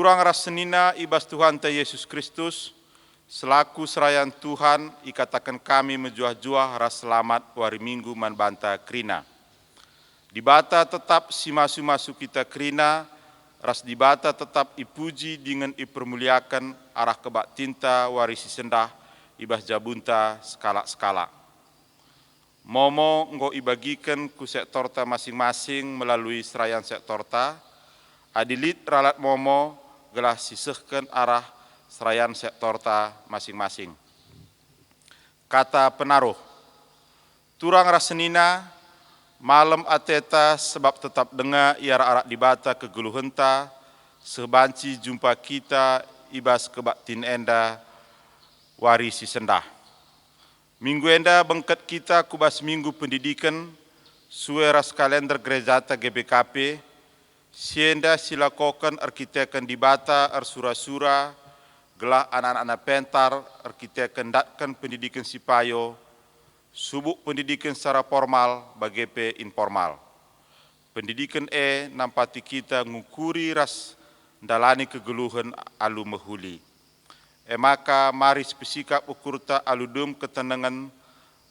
turang rasenina ibas Tuhan ta Yesus Kristus, selaku serayan Tuhan, ikatakan kami menjuah-juah ras selamat wari minggu man banta krina. Dibata tetap si masu-masu kita krina, ras dibata tetap ipuji dengan ipermuliakan arah kebak tinta warisi sendah ibas jabunta skala-skala. Momo nggo ibagikan ku sektorta masing-masing melalui serayan sektorta, adilit ralat momo gelah sisehkan arah serayan sektorta masing-masing. Kata penaruh, turang rasenina, malam ateta sebab tetap dengar ia arak dibata kegeluhenta, sebanci jumpa kita ibas kebaktin enda warisi sendah. Minggu enda bengket kita kubas minggu pendidikan, sueras kalender gerejata GBKP, sienda silakokan arkitekan dibata arsura-sura, gelah anak-anak pentar arkitekan datkan pendidikan sipayo, subuk pendidikan secara formal bagi informal. Pendidikan nampati kita ngukuri ras dalani kegeluhan alu mehuli. Maka mari spesikap ukurta aludum ketenangan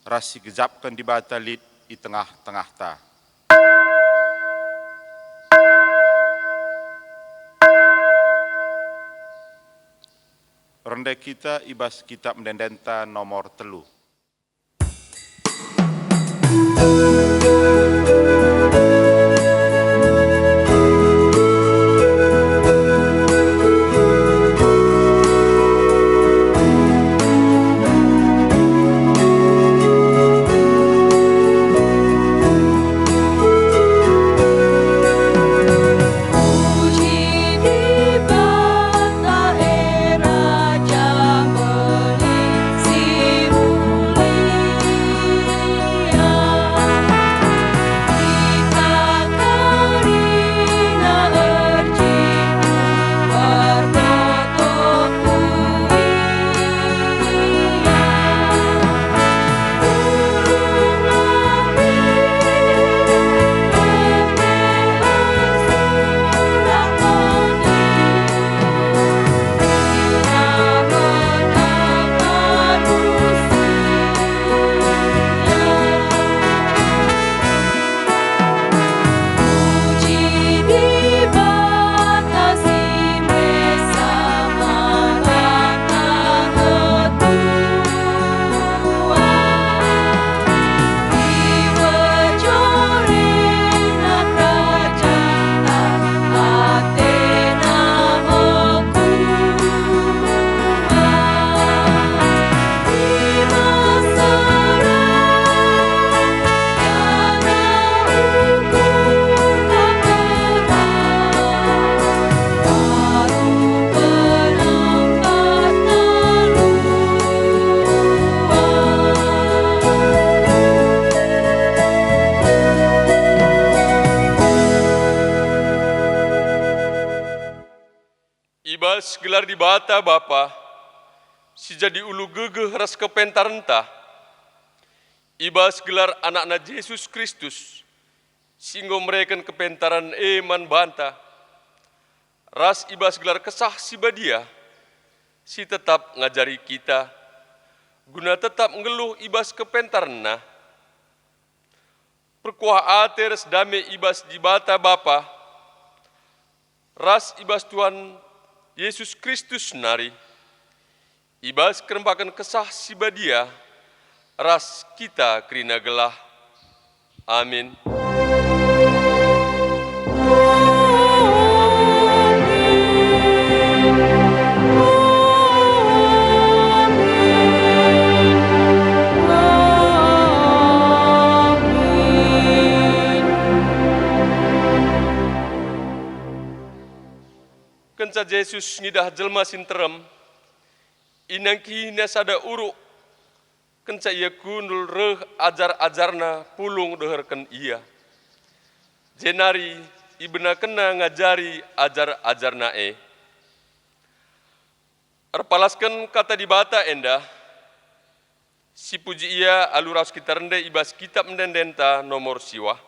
rasi gejapkan di batalit di tengah-tengah ta. Rendai kita ibas kitab mendendenta nomor 3. Ibas gelar di bata Bapa, si jadi ulu gegeh ras kepentarenta. Ibas gelar anak-anak Yesus Kristus, singgo mereken kepentaran eman banta. Ras ibas gelar kesah si badia, si tetap ngajari kita, guna tetap ngeluh ibas kepentarna. Perkuah ate res dame ibas di bata Bapa, ras ibas Tuhan Yesus Kristus nari, ibas kerempakan kesah si badia, ras kita kerina gelah. Amin. Kenca Yesus ngidah jelma sinterem, inang kihina sada uruk, kenca ia kundul reh ajar-ajarna pulung deherken ia. Jenari ibena kena ngajari ajar-ajarna Erpalaskan kata di bata enda, si puji ia aluras kita rende ibas kitab mendendenta nomor siwa.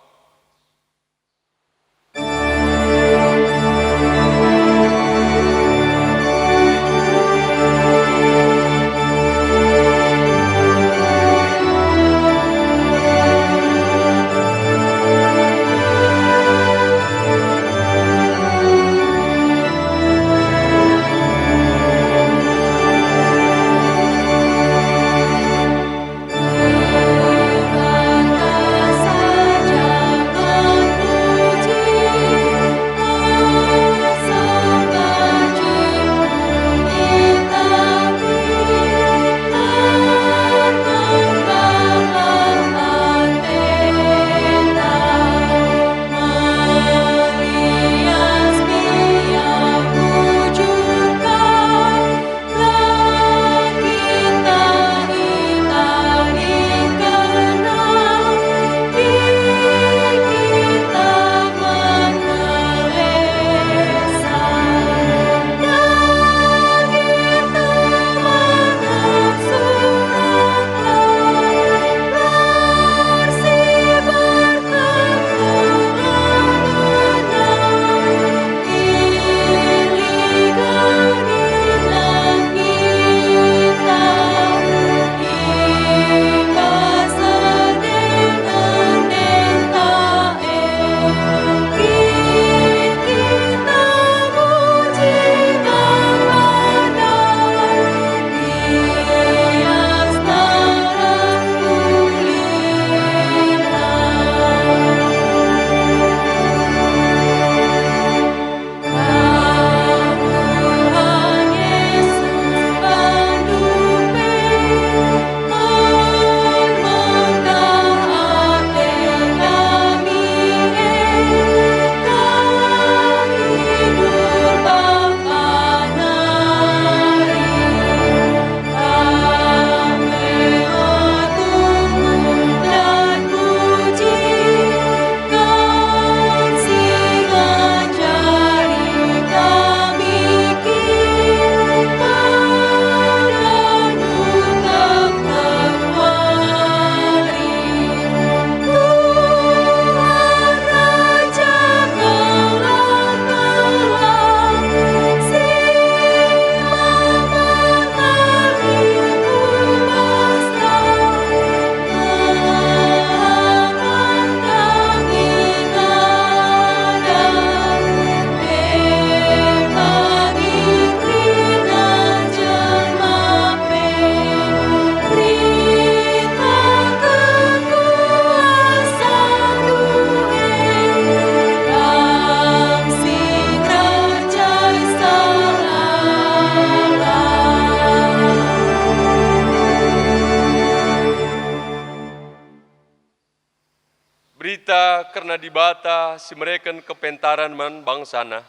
karena di bata si mereka kepentaran man bangsana.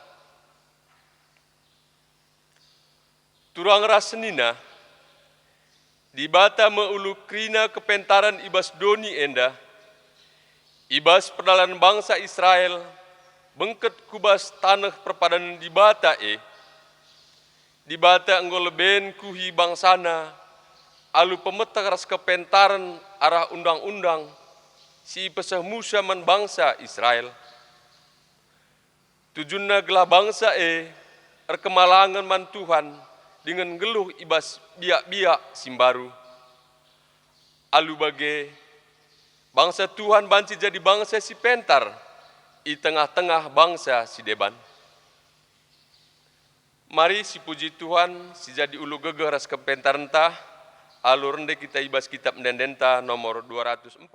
Turang rasenina, di bata meulu krina kepentaran ibas doni enda, ibas perdalan bangsa Israel, bengket kubas tanah perpadanan di bata di bata enggo leben kuhi bangsana, alu pemetak ras kepentaran arah undang-undang, si pesah Musa man bangsa Israel. Tujunna gelah bangsa kemalangan man Tuhan, dengan geluh ibas biak-biak simbaru. Alu bage, bangsa Tuhan banci jadi bangsa si pentar, i tengah-tengah bangsa si deban. Mari si puji Tuhan, si jadi ulu gegeh ras kepentar entah, alu rende kita ibas kitab mendendenta nomor 204.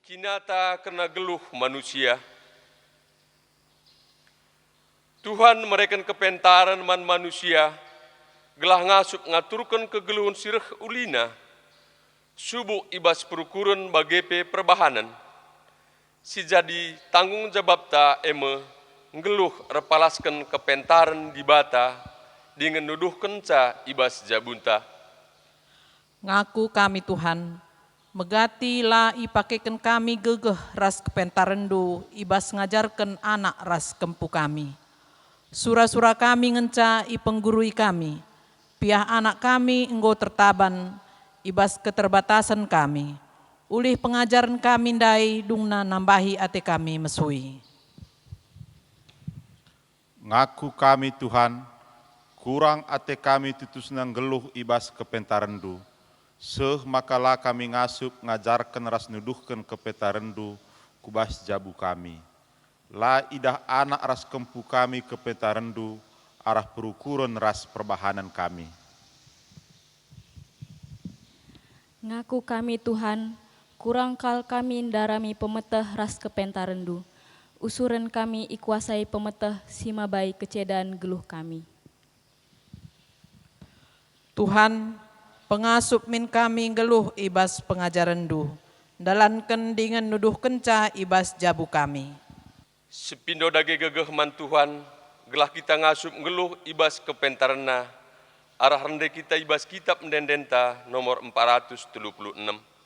Kinata kena geluh manusia. Tuhan mereken kepentaran man manusia, gelah ngasup ngaturkan kegeluhun sireh ulina, subuh ibas perukuran bagepe perbahanan. Si jadi tanggung jawab ta ngeluh repalaskan kepentaran di bata, dengan nuduh kenca ibas jabunta. Ngaku kami Tuhan, megati la ipakeken kami gegeh ras kepentarendu, ibas ngajarkan anak ras kempu kami. Sura-sura kami ngenca ipenggurui kami, piah anak kami enggo tertaban, ibas keterbatasan kami. Ulih pengajaran kami ndai dungna nambahi ate kami mesui. Ngaku kami Tuhan, kurang ate kami tutus nang geluh ibas kepentarendu. Seh makalah kami ngasup ngajarkan ras nuduhkan kepentarendu kubas jabu kami. La idah anak ras kempu kami kepentarendu arah perukuran ras perbahanan kami. Ngaku kami Tuhan, kurang kal kami ndarami pemeteh ras kepentarendu. Usuran kami ikuasai pemeteh simabai kecedan geluh kami. Tuhan, pengasup min kami geluh ibas pengajarendu, dalanken dengan nuduh kenca ibas jabu kami. Sepindo dage gegeh man Tuhan, gelah kita ngasup ngeluh ibas kepentarna, arah rende kita ibas kitab mendendenta nomor 436.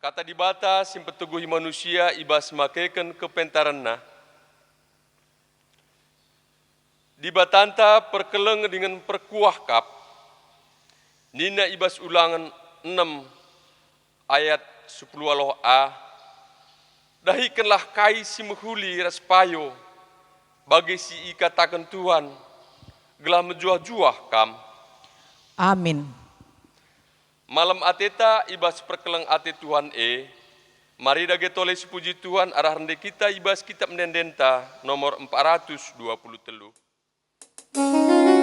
Kata dibata simpetuguhi manusia ibas makeken kepentaranna. Dibatanta perkeleng dengan perkuah kap. Nina ibas ulangan 6 ayat 10 aloh a. Dahikanlah kai si menghuli raspayo bagi si ikatakan Tuhan gelah menjuah-juah kam. Amin. Malam ateta ibas perkeleng ate Tuhan mari dage tole puji Tuhan arah rende kita ibas kitab mendendenta nomor 423. Kau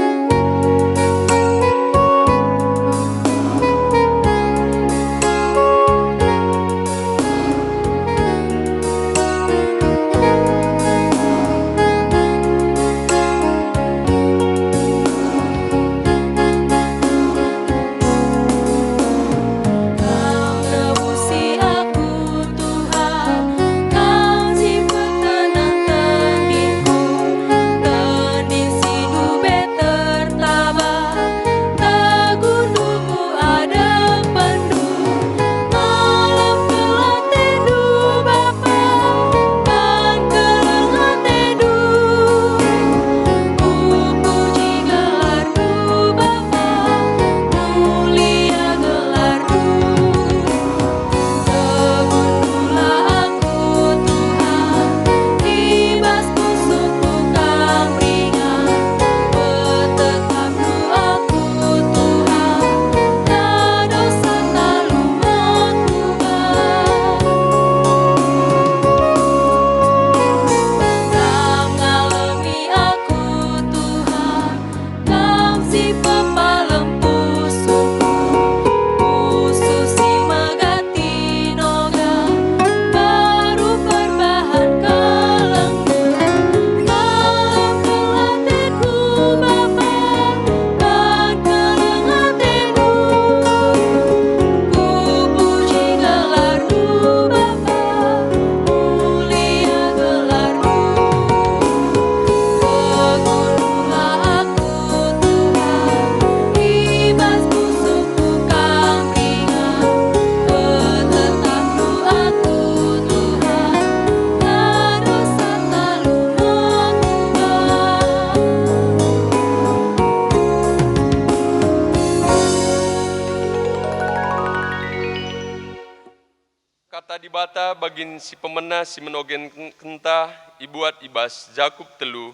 dibata bagin si pemena si menogen kenta ibuat ibas Jakub telu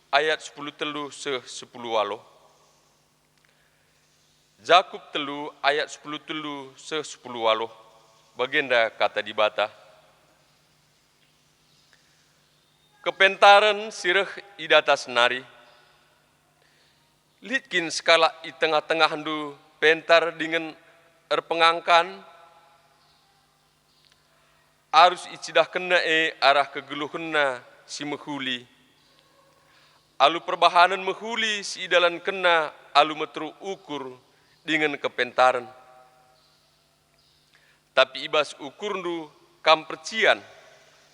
ayat 10 telu se 10 walo. Jakub telu ayat 10 telu se 10 walo. Bagenda kata dibata. Kepentaran sireh idata senari. Litkin skala i tengah-tengah handu pentar dengan erpengangkan. Arus icidah kena arah kegeluhna si mehuli. Alu perbahanan mehuli si idalan kena alu metru ukur dengan kepentaran. Tapi ibas ukur ndu kam percian,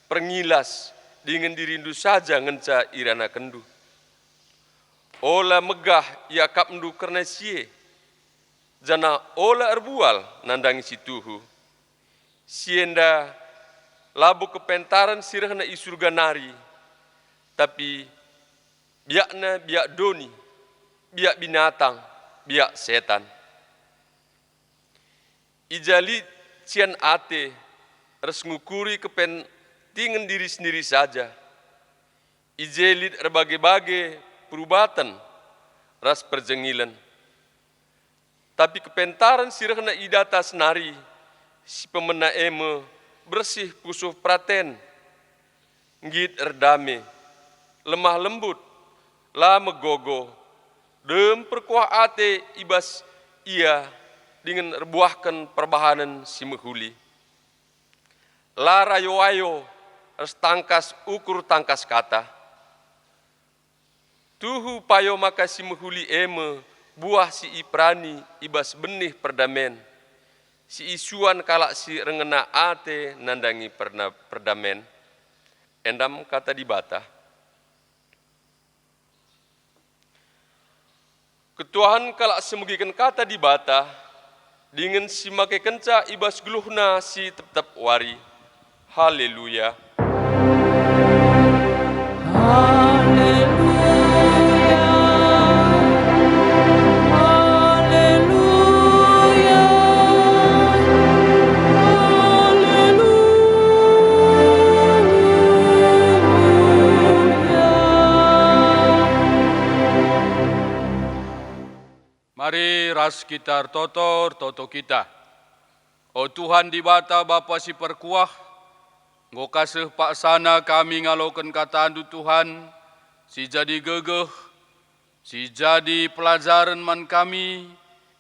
perngilas dengan dirindu saja ngenca irana kendu. Ola megah ia kap ndu karena sie. Jana ola erbual nandangi si tuhu. Sienda labu kepentaran sirahna i surga nari. Tapi biakna biak doni, biak binatang, biak setan. Ijali cian ate res ngukuri kepentingan diri sendiri saja. Ijelit berbagai-bagai perubatan ras perjengilan. Tapi kepentaran sirahna idata senari si pemena eme bersih pusuh praten. Ngit erdame, lemah lembut, la megogo, dem perkuah ate ibas ia dengan rebuahkan perbahanan si mehuli. La rayo-ayo, res tangkas ukur tangkas kata. Tuhu payo maka si mehuli eme, buah si iprani ibas benih perdamen. Si isuan kalak si rengena ate nandangi perdamen. Endam kata dibata. Ketuahan kalak semugikan kata dibata, dengan si make kenca ibas geluhna si tetap wari. Haleluya. Mari ras kita toto kita. O Tuhan dibata Bapa si perkuah, Ngo kasih paksana kami ngalokan kata andu Tuhan, si jadi gegeh, si jadi pelajaran man kami,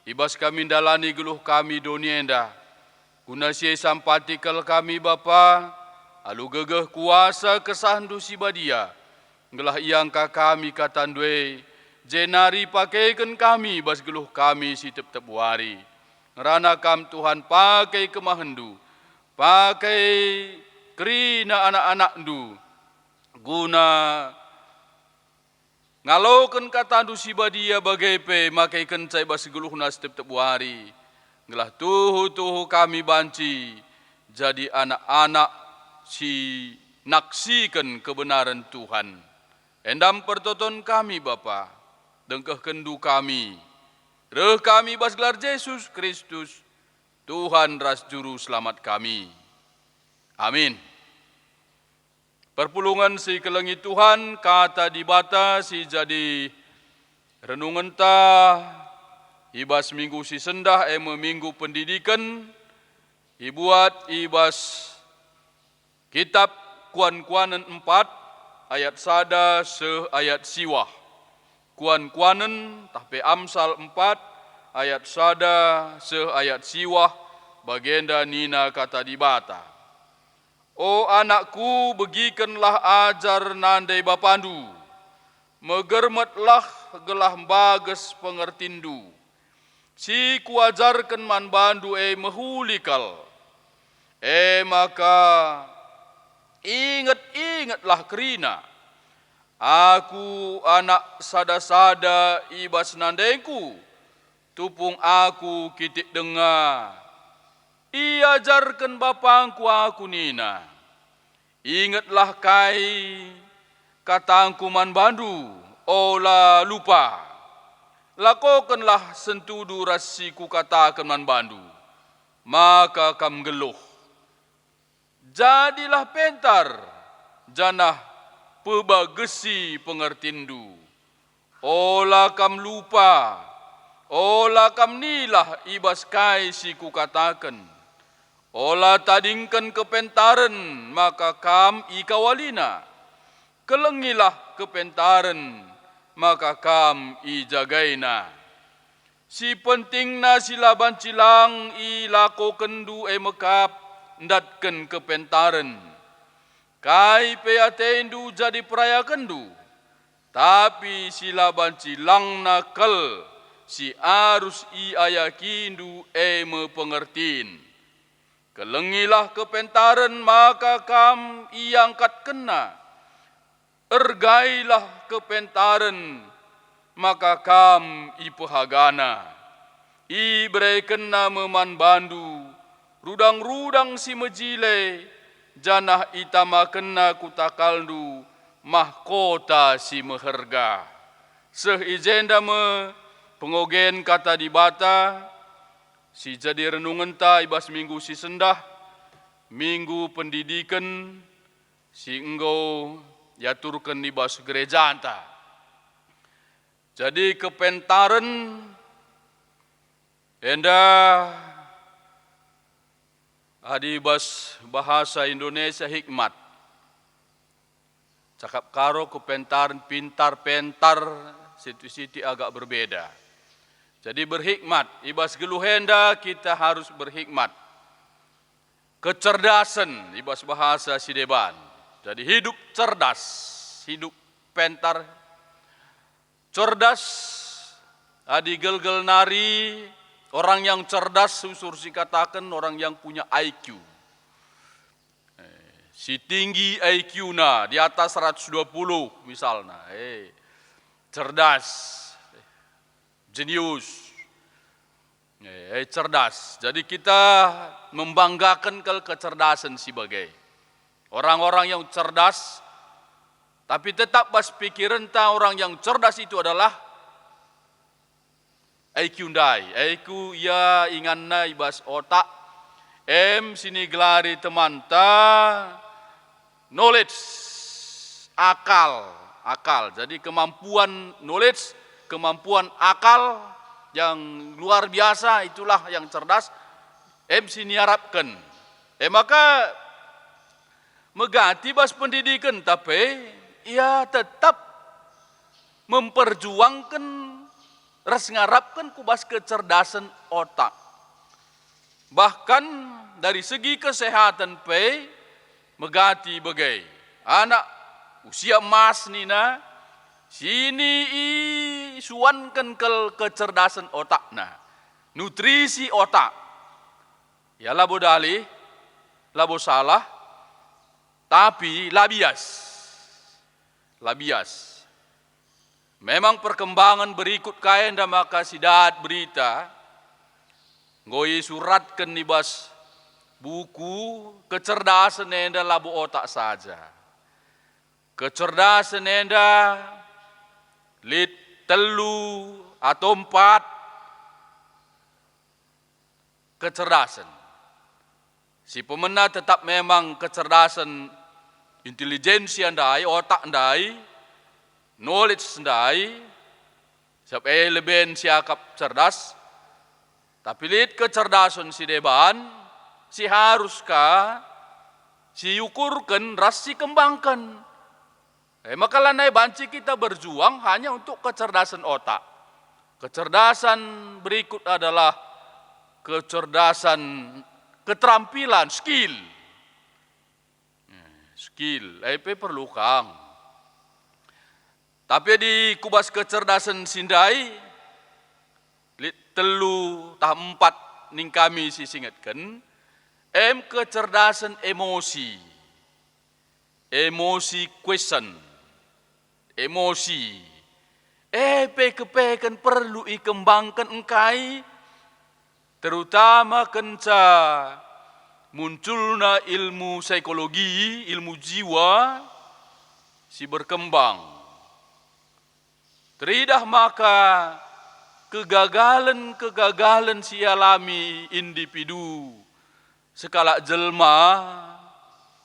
ibas kami dalani geluh kami dunia enda. Guna si sampatikal kami Bapa, alu gegeh kuasa kesahandu si badia, ngelah iangka kami katandwe, jenari pakaikan kami bas geluh kami si tep-tep wari. Ngerana kam Tuhan pakai kemahendu, pakai kerina anak-anak ndu, guna ngalokan kata ndu si badia bagai pe makai kencai bas geluh nas tep-tep wari. Ngelah tuhu kami banci, jadi anak-anak si naksikan kebenaran Tuhan. Endam pertoton kami Bapa, dengkeh kendu kami, reh kami bas gelar Yesus Kristus, Tuhan ras juru selamat kami. Amin. Perpulungan si kelengi Tuhan, kata dibata si jadi renungan ta, ibas minggu si sendah minggu pendidikan, ibuat ibas kitab Kuan-Kuanen 4, ayat sada se ayat siwah. Kuan-Kuanen tahpe Amsal 4, ayat sada se ayat siwah, bagenda nina kata dibata. O anakku, begikanlah ajar nandai bapandu, megermetlah gelah bages pengertindu. Si kuajarkan man bandu mehulikal. Maka ingat-ingatlah kerina. Aku anak sada-sada ibas nandaiku, tupung aku kitik dengar. Iajarkan bapangku aku nina. Ingatlah kai katangku man bandu, ola lupa. Lakokanlah sentudu rasiku katakan man bandu, maka kam geluh. Jadilah pentar, janah pebagesi pengertindu. Ola kam lupa, ola kam nilah ibas kai si ku katakan. Ola tadingkan kepentaren, maka kam ikawalina. Kelengilah kepentaren, maka kam ijagaina. Si pentingna silaban cilang ilako kendu mekap ndatken kepentaren. Kai peatendu jadi peraya kendu. Tapi silaban cilang nakal si arus i ayakindu me pengertin. Kelengilah kepentaren maka kam iangkat kena. Ergailah kepentaren maka kam ipehagana. Ibre kena meman bandu. Rudang-rudang si mejile. Janah itama kena kutakaldu. Mahkota si meherga. Sehijenda me pengogen kata di bata. Si jadi renungan ta ibas minggu si sendah. Minggu pendidikan. Si engkau yaturkan ibas gereja anta. Jadi kepentaren endah adibas bahasa Indonesia hikmat. Cakap karo kepentaren pintar pentar siti agak berbeda. Jadi berhikmat, ibas geluhenda kita harus berhikmat. Kecerdasan ibas bahasa Sideban. Jadi hidup cerdas, hidup pentar cerdas, adi gel-gel nari, orang yang cerdas susur si katakan orang yang punya IQ. Si tinggi IQ-na di atas 120 misalnya. Cerdas, jenius, cerdas. Jadi kita membanggakan kecerdasan sebagai orang-orang yang cerdas. Tapi tetap bas pikiran ta orang yang cerdas itu adalah IQ ndai. IQ ya inganna ibas otak. Sini gelari teman ta knowledge, akal. Jadi kemampuan knowledge, kemampuan akal yang luar biasa itulah yang cerdas. Sini harapkan. Maka megati bas pendidikan tapi ia tetap memperjuangkan ras ngarapkan kubas kecerdasan otak. Bahkan dari segi kesehatan megati bagai anak usia emas nina sini suankan kecerdasan otakna, nutrisi otak. Ya labo dalih, labo salah, tapi labias. Memang perkembangan berikut kain dan maka sidat berita. Ngoi suratkan nibas buku kecerdasan enda labu otak saja. Kecerdasan enda lit telu atau 4 kecerdasan. Si pemenang tetap memang kecerdasan intelijensi andai, otak andai, knowledge andai, siapa elemen siakap cerdas, tapi lihat kecerdasan si deban, si haruskah, si ukurkan, ras si kembangkan. Maka lanai banci kita berjuang hanya untuk kecerdasan otak. Kecerdasan berikut adalah kecerdasan keterampilan, skill. Perlu kang. Tapi di kubas kecerdasan sindai, telu tah 4 ning kami sisingatkan, kecerdasan emosi. Emosi question. Emosi. Kepekan perlu ikembangkan engkai, terutama kenca munculna ilmu psikologi, ilmu jiwa, si berkembang. Teridah maka kegagalan si alami individu skala jelma,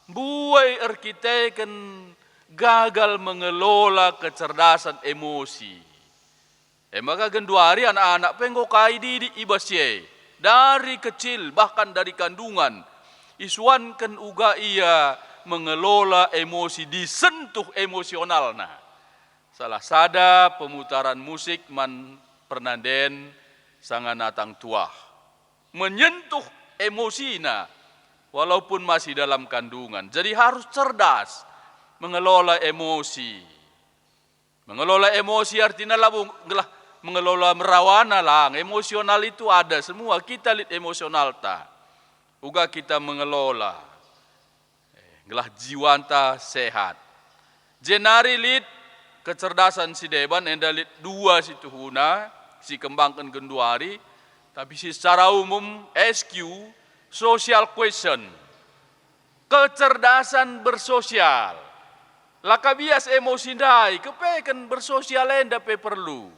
buai kita kan gagal mengelola kecerdasan emosi. Maka genduari anak-anak penggokai di ibasye dari kecil bahkan dari kandungan isuankan uga ia mengelola emosi, disentuh emosional. Nah, salah sada pemutaran musik man pernanden sangat natang tua menyentuh emosi nah walaupun masih dalam kandungan. Jadi harus cerdas mengelola emosi. Mengelola emosi artinya lah mengelola merawana lah. Emosional itu ada semua. Kita lihat emosional ta. Uga kita mengelola. Gelah jiwanta sehat. Jenari lihat kecerdasan si deban enda lihat dua situ huna si kembangkan genduari. Tapi secara umum SQ social question. Kecerdasan bersosial. Laka bias emosi dai, kepekan bersosial enda pe perlu.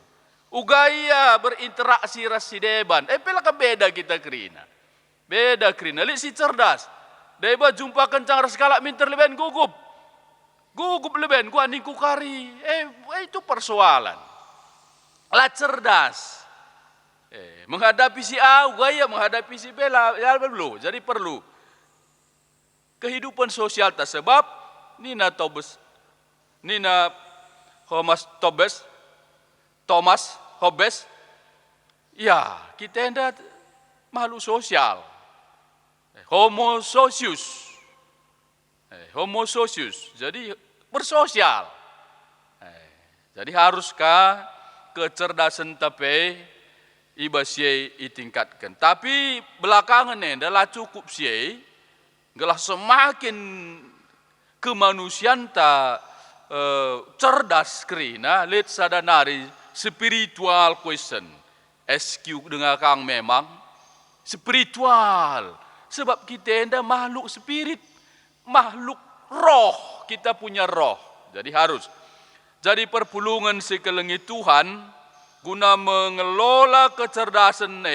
Ugaya berinteraksi rasi deban. Pelaka beda kita kerina. Beda kerina, li si cerdas. Deba jumpa kencang ras kalak minter leben gugup. Gugup leben ku aning ku kari. Itu persoalan. Lah cerdas. Menghadapi si A, ugaya menghadapi si B lah, ya perlu. Jadi perlu. Kehidupan sosial tak sebab Nina Thomas Hobbes, ya kita enda makhluk sosial. Homo socius. Jadi bersosial. Jadi haruskah kecerdasan tapi ibasye ditingkatkan. Tapi belakangan adalah cukup sih, gelah semakin kemanusiaan tak cerdas kerina lihat sadanari spiritual question. SQ dengan kang memang spiritual. Sebab kita enda makhluk spirit, makhluk roh, kita punya roh. Jadi harus. Jadi perpulungan sekelengi Tuhan guna mengelola kecerdasan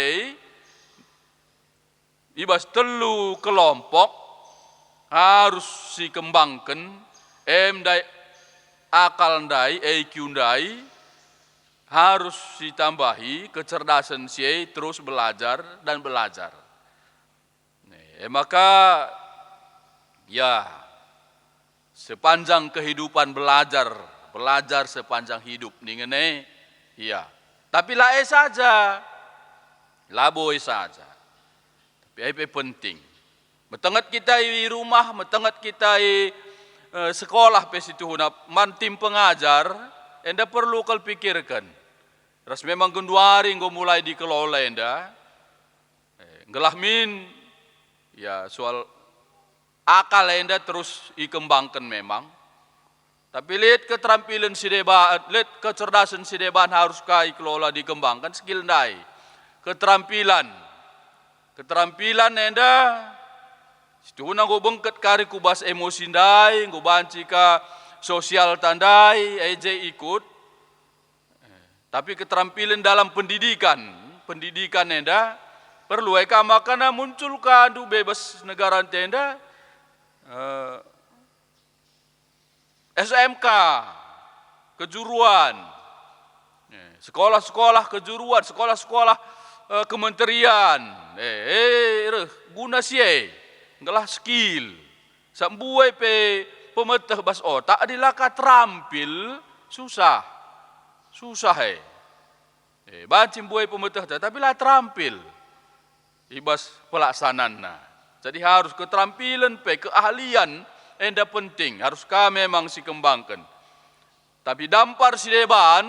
ibas telu kelompok harus dikembangkan dai akal dai IQ dai harus ditambahi kecerdasan si terus belajar dan belajar. Maka ya sepanjang kehidupan belajar sepanjang hidup ningene iya. Tapi lae saja. Laboy saja. Tapi itu penting. Metengat kita di rumah, metengat kita di sekolah pesitu man tim pengajar, enda perlu kal pikirkan. Ras memang genduari ngo mulai dikelola enda. Gelah min ya soal akal enda terus dikembangkan memang. Tapi lihat keterampilan si deban, lihat kecerdasan si deban haruskah dikelola dikembangkan skill dai. Keterampilan enda situ go bengket kari kubas emosi dai, go banci ka sosial tandai, eje ikut. Tapi keterampilan dalam pendidikan enda perlu eka makana muncul kandu bebas negara tenda SMK kejuruan, sekolah-sekolah kejuruan, sekolah-sekolah kementerian, guna sie, ngelah skill, sambuai pe pemetah bas otak adilaka terampil susah bancim buai pemetah tapi lah terampil, ibas pelaksanaan. Jadi harus keterampilan pe keahlian enda penting, harus kami memang si kembangkan. Tapi dampar si deban,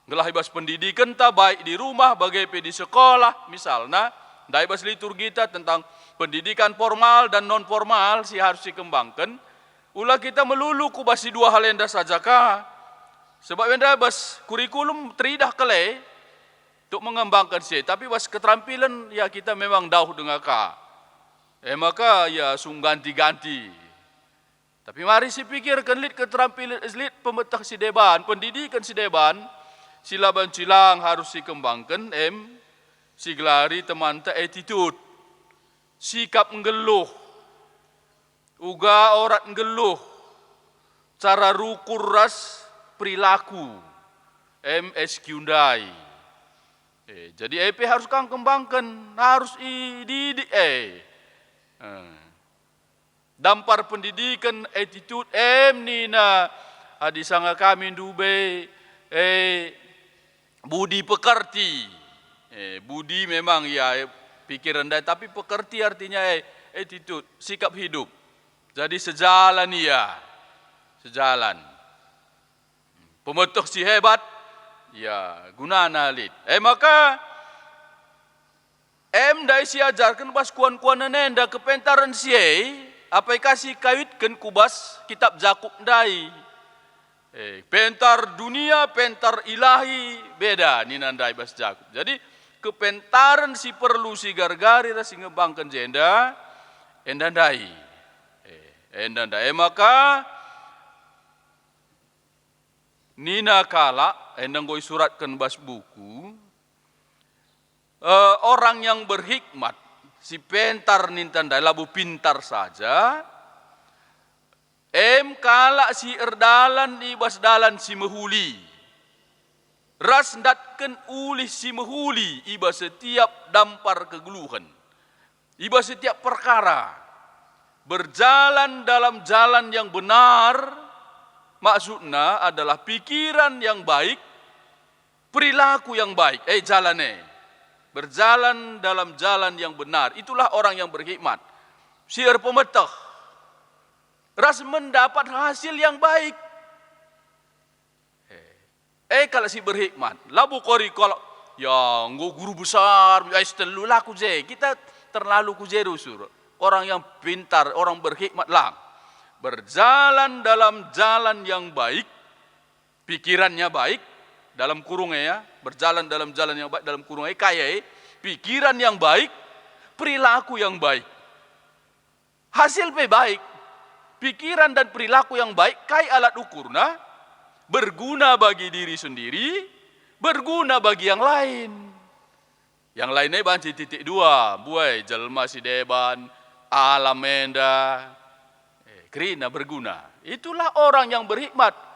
gelah ibas pendidikan ta baik di rumah, bagai di sekolah, misalnya, da ibas liturgi ta tentang pendidikan formal dan non formal si harus dikembangkan. Ulah kita melulu kubasi dua hal enda saja kah? Sebab enda bas kurikulum teridah kele untuk mengembangkan si, tapi bas keterampilan ya kita memang dauh dengan kah. Maka ya sung ganti-ganti. Tapi mari si pikirkan lihat keterampilan, lihat pemetah si deban, pendidikan si deban, silaban cilang harus dikembangkan, si gelari teman ta attitude, sikap ngeluh. uga orat ngeluh cara rukur ras perilaku MSQ ndai. Jadi EP harus kang kembangkan, harus dididik dampar pendidikan attitude nina adisanga kami dube budi pekerti. Budi memang ya pikiran dah, tapi pekerti artinya attitude, sikap hidup. Jadi sejalan ya, sejalan. Pemetuh si hebat, ya gunana lid. Maka dai si ajarkan bas kuan-kuan nenda kepentaran si apa kasih kawitkan kubas kitab Jakub dai. Pentar dunia, pentar ilahi beda ni nandai bas Jakub. Jadi kepentaran si perlu si gargari si ngebangkan jenda endandai. Endandai maka nina kala endang goi suratkan bas buku orang yang berhikmat si pentar nintandai labu pintar saja kala si erdalan di bas dalan si mehuli ras ndatken ulih si mehuli iba setiap dampar kegeluhan iba setiap perkara berjalan dalam jalan yang benar maksudnya adalah pikiran yang baik perilaku yang baik berjalan dalam jalan yang benar. Itulah orang yang berhikmat. Siar pemetah. Ras mendapat hasil yang baik. Kalau si berhikmat. Labu kori kalau. Ya, guru besar. Terlalu laku je. Kita terlalu kujeru sur. Orang yang pintar, orang berhikmat lah. Berjalan dalam jalan yang baik. Pikirannya baik. Dalam kurungnya ya, berjalan dalam jalan yang baik, dalam kurungnya kaya, pikiran yang baik, perilaku yang baik. Hasil baik, pikiran dan perilaku yang baik, kaya alat ukurna, berguna bagi diri sendiri, berguna bagi yang lain. Yang lainnya banci titik dua, buai, jelma si deban, alam menda, kerina berguna. Itulah orang yang berhikmat.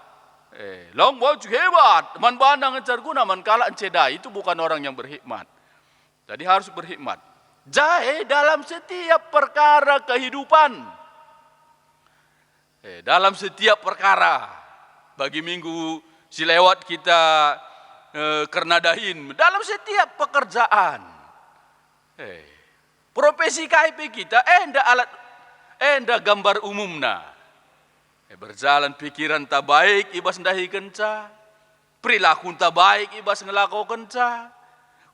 Long baju hebat, man bandang encar guna, man kalah encedai, itu bukan orang yang berhikmat. Jadi harus berhikmat. Jahe dalam setiap perkara kehidupan. Dalam setiap perkara. Bagi minggu silewat kita kernadahin. Dalam setiap pekerjaan. Profesi KIP kita, ndak gambar umumna. Berjalan pikiran tak baik, ibas ndahi kenca. Perilaku tak baik, ibas ngelako kenca.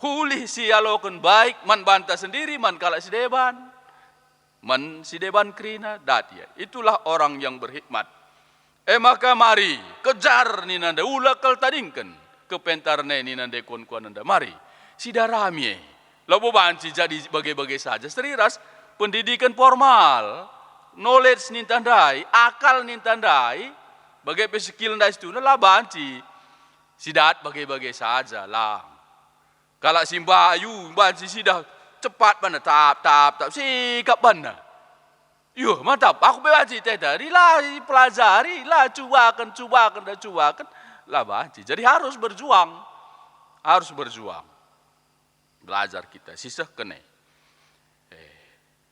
Hulih si alokan baik, man bantah sendiri, man kalak si deban. Man si deban krina, datia. Itulah orang yang berhikmat. Maka mari, kejar ni nanda, ulakal tadingkan. Kepentarne ni nanda kuan-kuan nanda. Mari, si daramie. Labo banci jadi bagai-bagai saja. Seriras, pendidikan formal. Knowledge nintandai, akal nintandai, bagai skill nda itu lah banci. Sidat bagai-bagai saja lah. Kalau simbayu banci sidah cepat mana tap sikap mana. Yuh mantap, aku bebanci tadi lah pelajari lah cubakan lah banci. Jadi harus berjuang, belajar kita sisa kene.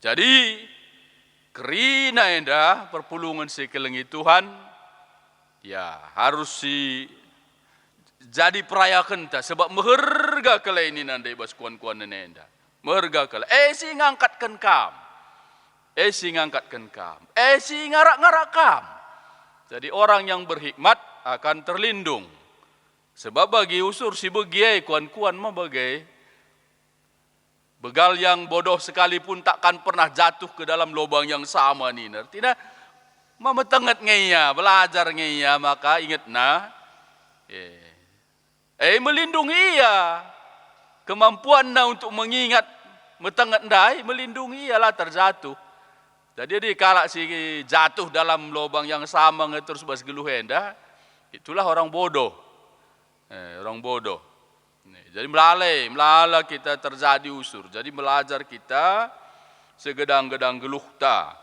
Jadi kerina enda perpulungan sekelengi Tuhan ya harus jadi perayakan ta sebab meherga kala ini nandai bas kuan-kuan enda meherga kala si ngangkatkan kam si ngarak-ngarak kam. Jadi orang yang berhikmat akan terlindung sebab bagi usur si begiai kuan-kuan mah bagai begal yang bodoh sekalipun takkan pernah jatuh ke dalam lubang yang sama ni. Artinya, memetengat ngeya, belajar ngeya, maka ingat melindungi ia. Kemampuan untuk mengingat, metengat ndai, melindungi ialah terjatuh. Jadi kalau si jatuh dalam lubang yang sama terus bas geluh enda, itulah orang bodoh. Orang bodoh. Jadi melalai kita terjadi usur. Jadi belajar kita segedang-gedang geluh ta.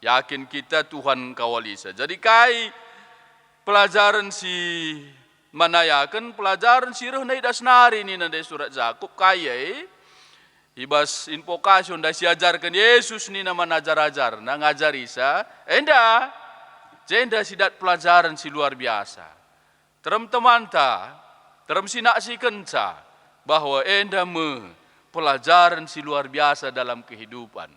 Yakin kita Tuhan kawalisa. Jadi kai pelajaran si manayakan pelajaran sirah na idasnari ni na surat Zakub kaya ibas invokasyon da siajarkan Yesus ni na manajar-ajar na ngajarisa enda jenda sidat pelajaran si luar biasa. Terem temanta, terem sinaksikan sa bahwa enda pelajaran si luar biasa dalam kehidupan.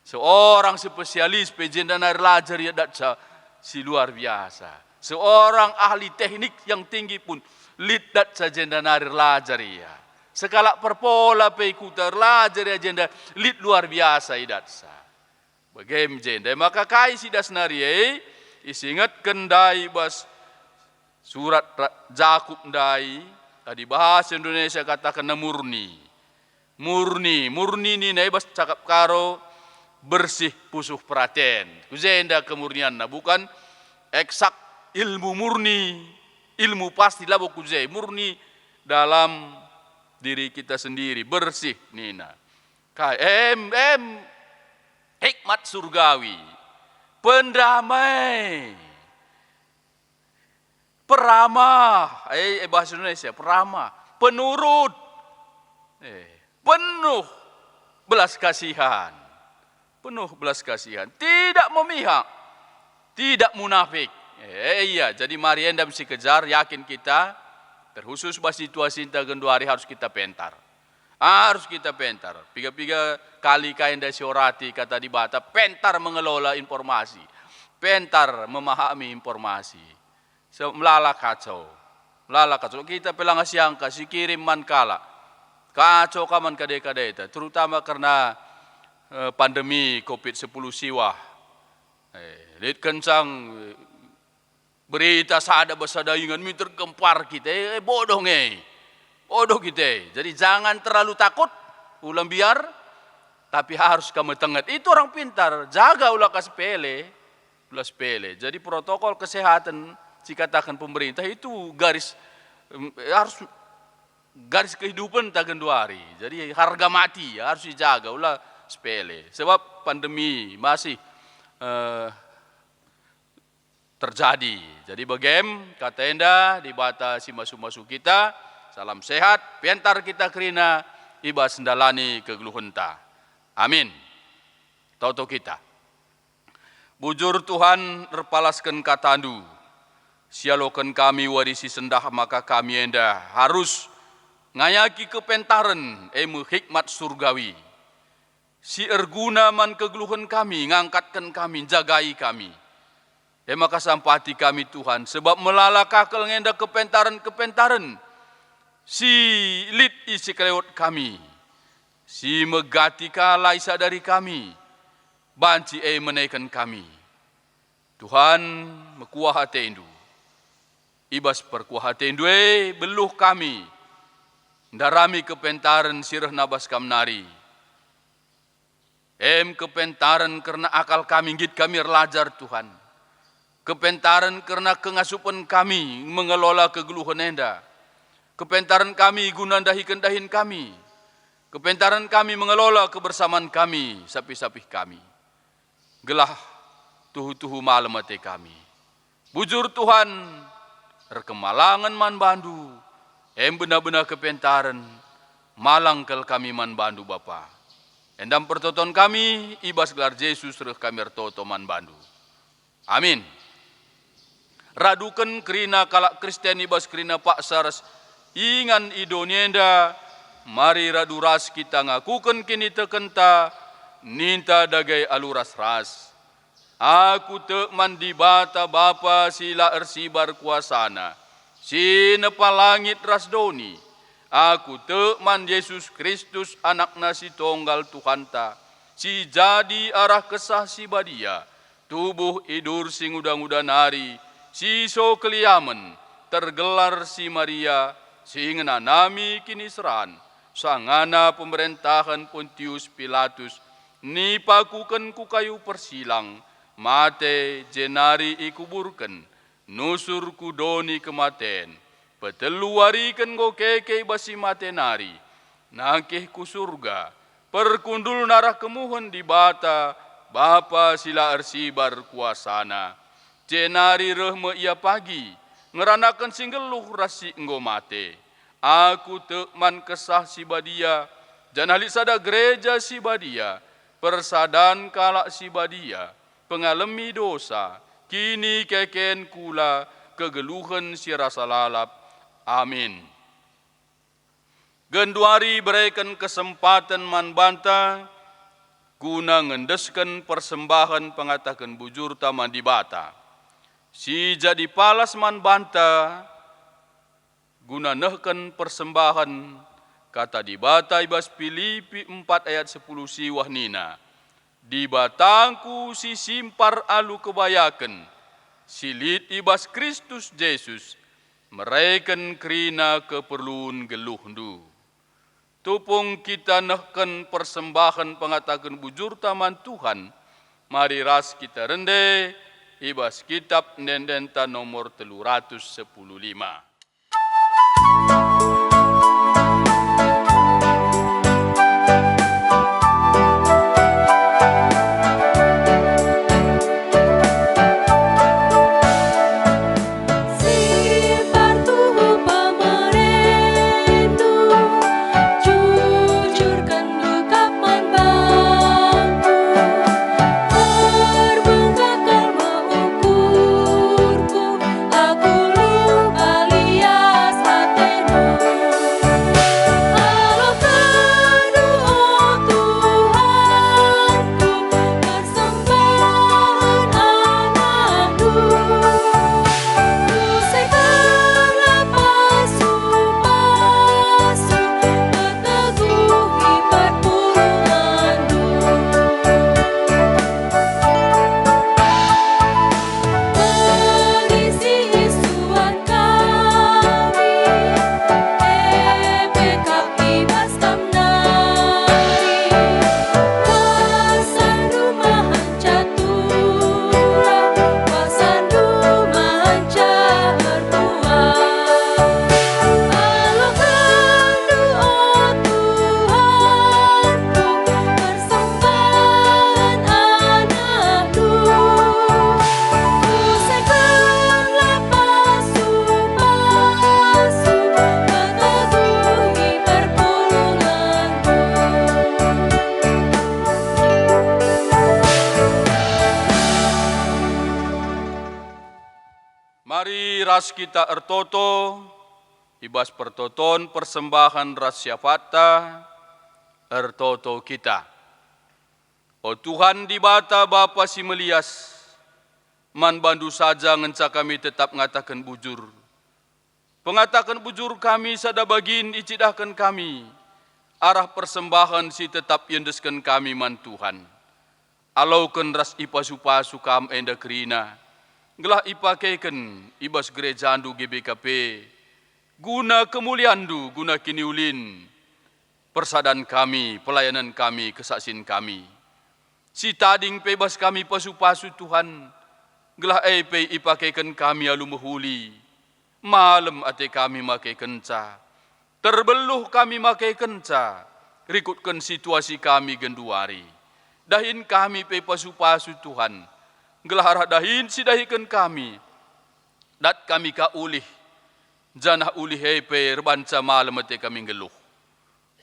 Seorang spesialis pejenda narlajar ya datsa si luar biasa. Seorang ahli teknik yang tinggi pun lidat sajenda narir lajar ya. Sekala perpola peikutar lajar ya jenda lid luar biasa idatsa. Bagaimana jenda maka kai sidas nari isingat kendai bas surat Zakub ndai tadi bahasa Indonesia katakan murni. Murni ni nai bas cakap karo bersih pusuh praten. Kuzenda kemurnian na bukan eksak ilmu murni, ilmu pasti lah kuzai murni dalam diri kita sendiri bersih nina. Hikmat surgawi, pendamai, peramah, bahasa Indonesia peramah, penurut, penuh belas kasihan. Penuh belas kasihan, tidak memihak, tidak munafik. Iya, jadi mari anda mesti kejar, yakin kita, terkhusus bahas situasi inta genduari harus kita pentar. Harus kita pentar. Piga-piga kali kain da siorati kata di bata, pentar mengelola informasi, pentar memahami informasi. Melala kacau, kita pelang asyangka, si kirim man kala, kacau kaman kadek-kadek, terutama karena pandemi COVID-10 siwah. Lihat kencang berita sada besadaingan mi tergempar kita. Bodoh bodoh kita. Jadi jangan terlalu takut, ulang biar, tapi harus kamu tengat. Itu orang pintar, jaga ulah sepele. Jadi protokol kesehatan dikatakan pemerintah itu garis kehidupan tagenduari. Jadi harga mati harus dijaga ulah sepele. Sebab pandemi masih terjadi. Jadi bagem kata enda di bata si masu-masu kita, salam sehat, pentar kita kerina iba sendalani kegluhunta. Amin. Tauto kita. Bujur Tuhan repalaskan katandu, sialokan kami warisi sendah maka kami enda harus ngayaki kepentaran hikmat surgawi. Si erguna man kegluhan kami, ngangkatkan kami, jagai kami. Maka sampati kami Tuhan, sebab melala kakal ngenda kepentaran. Si lit isi kelewat kami. Si megati kalai sadari kami. Banci menaikkan kami. Tuhan mekuah hatendu. Ibas perkuah hatendu beluh kami. Darami kepentaran sirah nabas kamnari. Kepentaran karena akal kami git kami relajar Tuhan. Kepentaran karena kengasupan kami mengelola kegeluhan enda. Kepentaran kami gunandahi kendahin kami. Kepentaran kami mengelola kebersamaan kami, sapi-sapi kami. Gelah tuhu-tuhu malam mati kami. Bujur Tuhan, rekemalangan man bandu. Benar-benar kepentaran, malangkel kami man bandu Bapa. Endam pertoton kami, ibas gelar Yesus reh kami ertoto man bandu. Amin. Radukan kerina kalak Kristen ibas kerina pak saras ingan idonienda, mari radu ras kita ngakukan kini tekenta, ninta dagai aluras ras. Aku tek mandi bata Bapa sila ersibar kuasana, sinepa langit ras doni. Aku tekman Yesus Kristus anak nasi tonggal Tuhanta, si jadi arah kesah si badia, tubuh idur sing udang-udang nari, si so keliamen, tergelar si Maria, singena nami kini seran, sangana pemerintahan Pontius Pilatus, nipakukan ku kayu persilang, mate jenari ikuburkan, nusur kudoni kematen. Peteluarikan go keke basi matenari, nangkeh ku surga, perkundul narah kemuhun di bata, Bapa sila arsibar kuasana. Cenari rehme ia pagi, ngeranakan singgeluh rasi enggo mate. Aku tekman kesah si badia, janali sada gereja si badia, persadan kalak si badia, pengalami dosa, kini keken kula, kegeluhan si rasa lalap. Amin. Genduari berikan kesempatan man banta, guna ngendeskan persembahan pengatakan bujur taman di bata. Si jadi palas man banta, guna nehken persembahan kata di bata ibas Filipi 4 ayat 10 siwah nina. Di batangku si simpar alu kebayaken, silit ibas Kristus Yesus, mereken krina keperluan geluhndu. Tupung kita nehken persembahan pengatakan bujur taman Tuhan, mari ras kita rende, ibas kitab Nendenta nomor 315. Mari ras kita ertoto, ibas pertoton persembahan ras syafata, ertoto kita. O Tuhan di bata Bapa si melias, man bandu saja ngenca kami tetap ngatakan bujur. Pengatakan bujur kami sada bagin icidahkan kami, arah persembahan si tetap yendeskan kami man Tuhan. Alaukan ras ipasu-pasu kam enda kerina, gelah ipakaikan ibas gerejandu GBKP, guna kemuliandu, guna kiniulin, persadan kami, pelayanan kami, kesaksin kami. Si tading pebas kami pasu-pasu Tuhan, gelah epe ipakaikan kami alu mehuli, malam ate kami makai kenca, terbeluh kami makai kenca, rikutkan situasi kami genduari. Dahin kami pe pasu-pasu Tuhan, gelah dahin sidahikan kami, dat kami ka ulih, janah ulih hepe rebanca malam ate kami geluh.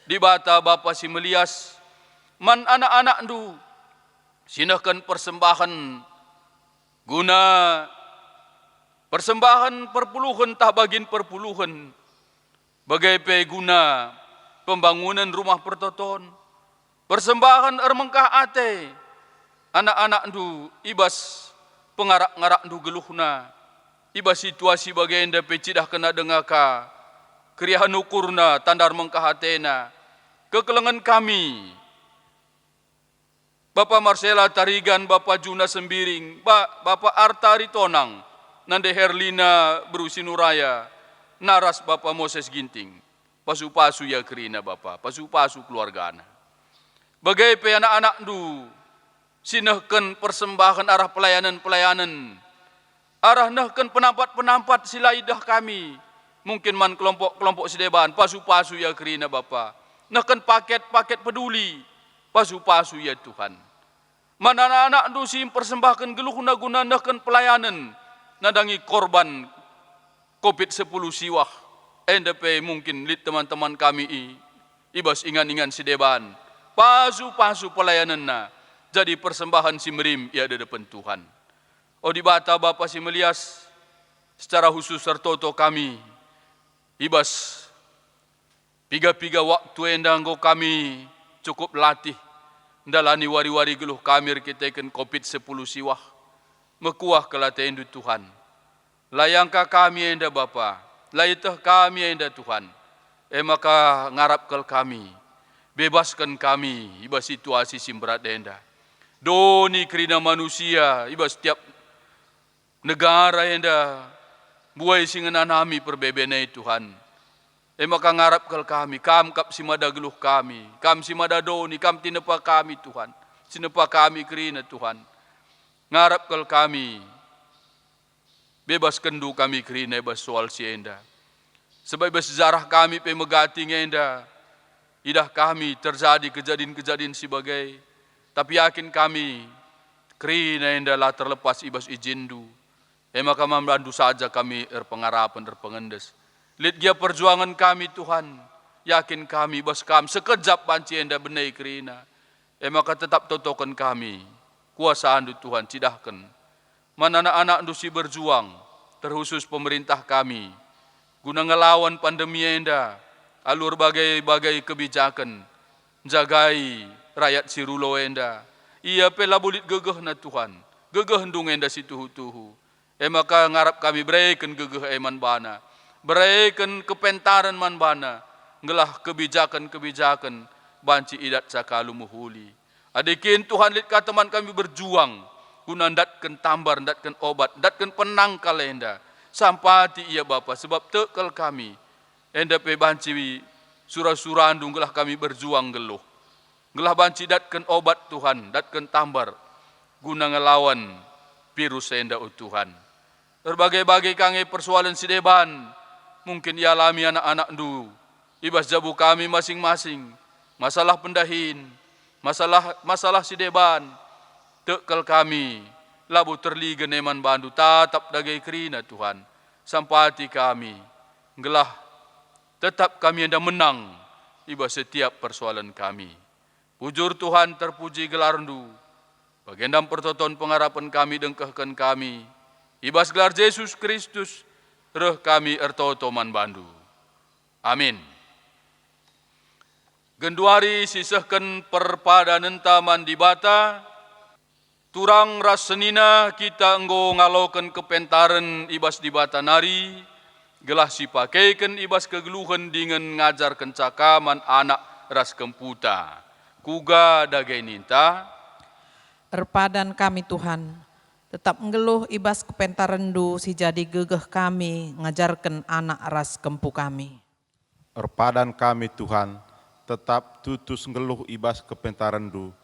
Di bata Bapa si melias, man anak-anak du, sinahkan persembahan, guna persembahan perpuluhan tah bagin perpuluhan, bagai pe guna pembangunan rumah pertoton, persembahan ermengkah ate, anak-anak du ibas pengarak-ngarak du geluhna, ibas situasi bagai enda pecidah kena dengaka, kriahan ukurna tandar mengkah atena, kekelengan kami, Bapak Marcela Tarigan, Bapak Juna Sembiring, Bapak Arta Ritonang, Nande Herlina Berusinuraya, Naras Bapak Moses Ginting, pasu-pasu ya kerina Bapak, pasu-pasu keluargana. Bagai pe anak-anak du, sinahkan persembahan arah pelayanan-pelayanan, arah nahkan penampat-penampat silaidah kami, mungkin man kelompok-kelompok sedeban, pasu-pasu ya kerina Bapak, nahkan paket-paket peduli, pasu-pasu ya Tuhan. Mana anak-anak du si persembahkan geluh guna-gunakan pelayanan nadangi korban COVID-10 siwah. NDP mungkin lit teman-teman kami ibas ingan-ingan si deban. Pasu-pasu pelayanan na jadi persembahan si merim ia ada depan Tuhan. O di bata Bapa si melias secara khusus sertoto kami ibas piga-piga waktu endanggo kami cukup latih dalani wari-wari geluh kami kita ikan COVID-10 siwah mekuah kelatih indu Tuhan. Layangkah kami enda Bapa, layitah kami enda Tuhan. Maka ngarap kel kami, bebaskan kami ibas situasi simberat enda. Doni kerina manusia ibas setiap negara enda buai singenanami perbebenai Tuhan. Maka ngarap kel kami, kam kap simada geluh kami, kam simada doni, kam tinepa kami Tuhan. Sinepa kami kerina Tuhan. Ngarap kel kami, bebas kendu kami kerina ibas soal si enda. Sebab ibas sejarah kami pemegati enda, idah kami terjadi kejadian-kejadian sebagai, tapi yakin kami kerina enda lah terlepas ibas ijindu. Maka membantu saja kami pengarapan pengendes. Lihat dia perjuangan kami Tuhan, yakin kami ibas kami sekejap banci enda benai kerina. Maka tetap totokan kami, kuasaan Tuhan cidahkan. Mana anak-anak dusi berjuang, terkhusus pemerintah kami, guna ngelawan pandemi enda, alur bagai-bagai kebijakan, jagai rakyat sirulo enda. Ia pela bulit gegeh na Tuhan, gegeh ndung enda si tuhu-tuhu. Maka ngarap kami berikan gegeh eman bana, berikan kepentaran man bana, ngelah kebijakan-kebijakan, banci idat sakalu muhuli. Adikin Tuhan lihat teman kami berjuang, guna datkan tambar, datkan obat, datkan penangkal enda. Sampati ia Bapa, sebab tekal kami, enda pe banci surah-surah andung gelah kami berjuang geluh. Gelah banci datkan obat Tuhan, datkan tambar, guna ngelawan virus enda Tuhan. Berbagai-bagai kange persoalan sideban, mungkin dialami anak-anak du, ibas jabu kami masing-masing, masalah pendahin, masalah sideban, tekal kami, labu terliga neman bandu, tatap dagai kerina Tuhan, sampati kami, gelah tetap kami anda menang, ibas setiap persoalan kami. Pujur Tuhan terpuji gelarndu, bagendam pertoton pengharapan kami dengkahkan kami, ibas gelar Yesus Kristus, reh kami ertotoman bandu. Amin. Genduari sisahkan perpadanan taman di bata, turang ras senina kita enggo ngalokan kepentaran ibas di bata nari, gelah sipakaikan ibas kegeluhan dengan ngajarkan cakaman anak ras kemputa. Kuga dagai ninta, Erpadan kami Tuhan, tetap ngeluh ibas kepentarendu si jadi gegeh kami, ngajarkan anak ras kempu kami. Erpadan kami Tuhan, tetap tutus ngeluh ibas kepentarandu,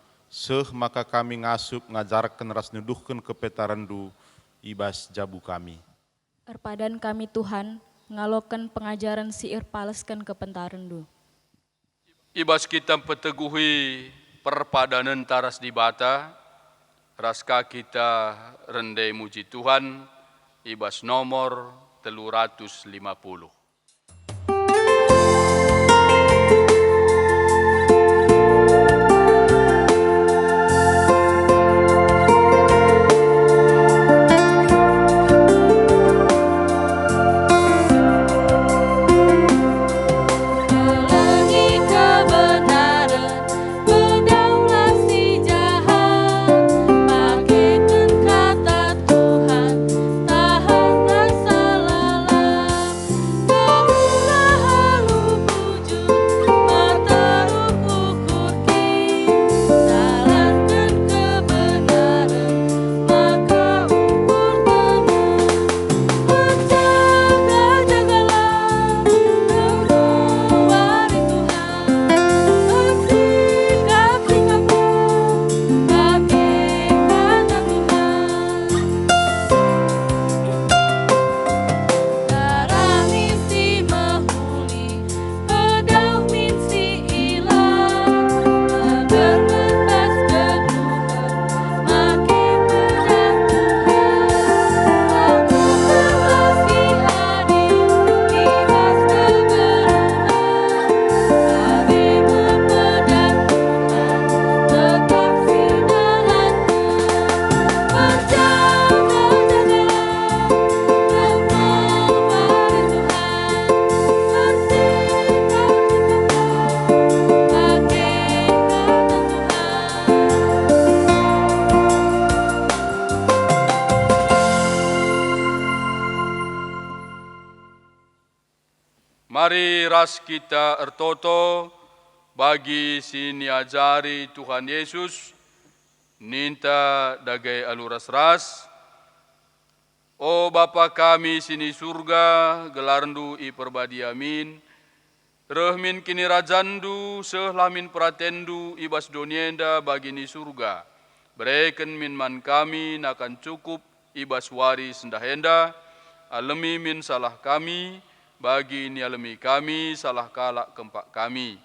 maka kami ngasup ngajarkan ras nuduhkan kepentarandu ibas jabu kami. Erpadan kami Tuhan, ngalokan pengajaran siir paleskan kepentarendu. ibas kita peteguhi perpadanan taras di bata, raska kita rendai muji Tuhan, ibas nomor 350. Tuhan, tahan rasa lelah. Mari ras kita ertoto bagi sini ajari Tuhan Yesus, ninta dagai aluras ras. O Bapa kami sini surga, gelarndu i perbadi amin. Rehmin kini rajandu, sehlamin pratendu, ibas donienda bagi ni surga. Bereken min man kami, nakan cukup, ibas wari sendahenda. Alemi min salah kami, bagi ni alemi kami, salah kalak kempak kami.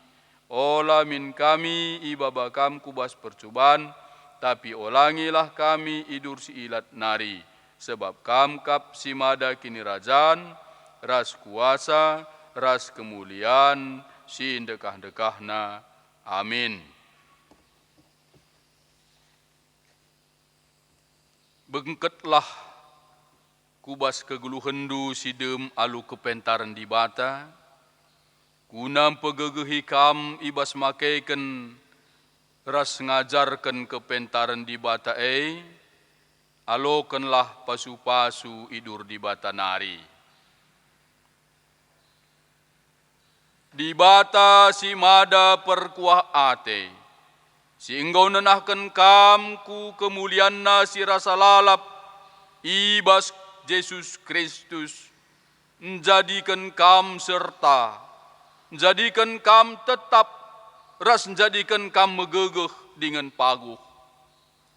Ola min kami, ibaba kam kubas percubaan, tapi olangilah kami idur si ilat nari. Sebab kam kap si mada kini rajan, ras kuasa, ras kemuliaan, si dekah-dekahna. Amin. Bengketlah kubas keguluhendu sidem alu kepentaran di bata, kunam pegegehi kam ibas makaiken ras ngajarkan kepentaran di bata alokenlah pasu-pasu idur di bata nari. Di bata si mada perkuah ate, si engkau nenahkan kamku kemulianna si rasa lalap, ibas Yesus Kristus, menjadikan kam serta, menjadikan kam tetap, ras menjadikan kam megegeh dengan paguh.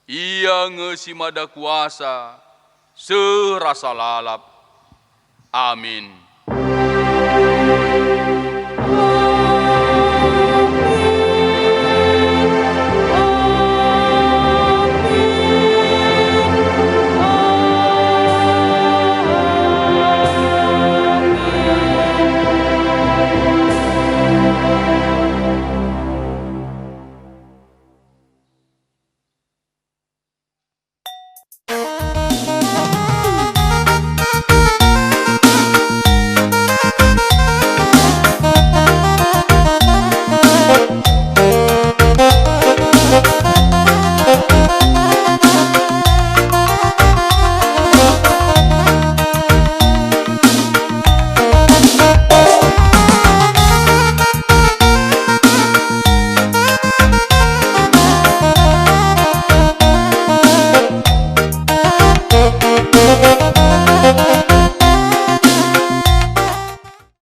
Ia ngesi mada kuasa, serasa lalap. Amin.